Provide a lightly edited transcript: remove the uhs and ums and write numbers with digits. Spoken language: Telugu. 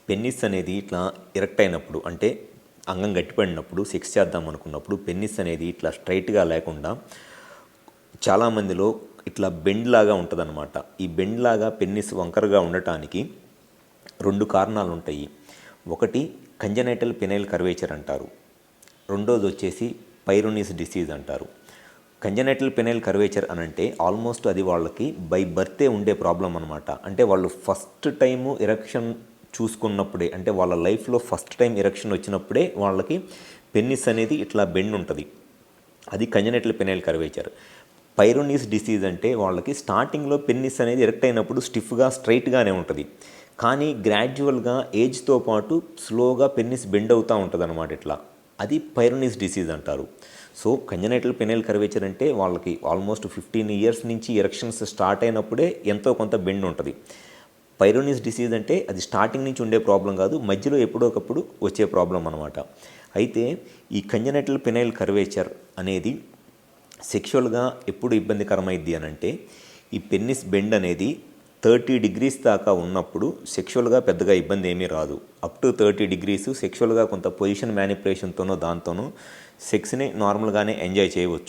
పెన్నిస్ అనేది ఇట్లా ఎరెక్ట్ అయినప్పుడు అంటే అంగం గట్టిపడినప్పుడు సెక్స్ చేద్దాం అనుకున్నప్పుడు పెన్నిస్ అనేది ఇట్లా స్ట్రైట్గా లేకుండా చాలామందిలో ఇట్లా బెండ్ లాగా ఉంటుందన్నమాట. ఈ బెండ్ లాగా పెన్నిస్ వంకరగా ఉండటానికి రెండు కారణాలు ఉంటాయి. ఒకటి కంజనైటల్ పెనైల్ కర్వేచర్ అంటారు, రెండోది వచ్చేసి పైరోనిస్ డిసీజ్ అంటారు. కంజనైటల్ పెనైల్ కర్వేచర్ అనంటే ఆల్మోస్ట్ అది వాళ్ళకి బై బర్తే ఉండే ప్రాబ్లం అనమాట. అంటే వాళ్ళు ఫస్ట్ టైము ఎరక్షన్ చూసుకున్నప్పుడే, అంటే వాళ్ళ లైఫ్లో ఫస్ట్ టైం ఎరక్షన్ వచ్చినప్పుడే వాళ్ళకి పెన్నిస్ అనేది ఇట్లా బెండ్ ఉంటుంది. అది కంజనైటల్ పెనైల్ కర్వేచర్. పైరోనిస్ డిసీజ్ అంటే వాళ్ళకి స్టార్టింగ్లో పెన్నిస్ అనేది ఎరెక్ట్ అయినప్పుడు స్టిఫ్గా స్ట్రైట్గానే ఉంటుంది, కానీ గ్రాడ్యువల్గా ఏజ్తో పాటు స్లోగా పెన్నిస్ బెండ్ అవుతూ ఉంటుంది అనమాట. ఇట్లా అది పైరోనిస్ డిసీజ్ అంటారు. సో కంజనైటల్ పెనైల్ కర్వేచర్ అంటే వాళ్ళకి ఆల్మోస్ట్ 15 ఇయర్స్ నుంచి ఎరక్షన్స్ స్టార్ట్ అయినప్పుడే ఎంతో కొంత బెండ్ ఉంటుంది. పైరోనిస్ డిసీజ్ అంటే అది స్టార్టింగ్ నుంచి ఉండే ప్రాబ్లం కాదు, మధ్యలో ఎప్పుడో ఒకప్పుడు వచ్చే ప్రాబ్లం అనమాట. అయితే ఈ కంజనైటల్ పెనైల్ కర్వేచర్ అనేది సెక్షువల్గా ఎప్పుడు ఇబ్బందికరమైద్ది అని అంటే, ఈ పెన్నిస్ బెండ్ అనేది 30 డిగ్రీస్ దాకా ఉన్నప్పుడు సెక్షువల్గా పెద్దగా ఇబ్బంది ఏమీ రాదు. అప్ టు 30 డిగ్రీస్ సెక్షువల్గా కొంత పొజిషన్ మ్యానిపులేషన్తోనో దాంతోనో సెక్స్ని నార్మల్గానే ఎంజాయ్ చేయవచ్చు.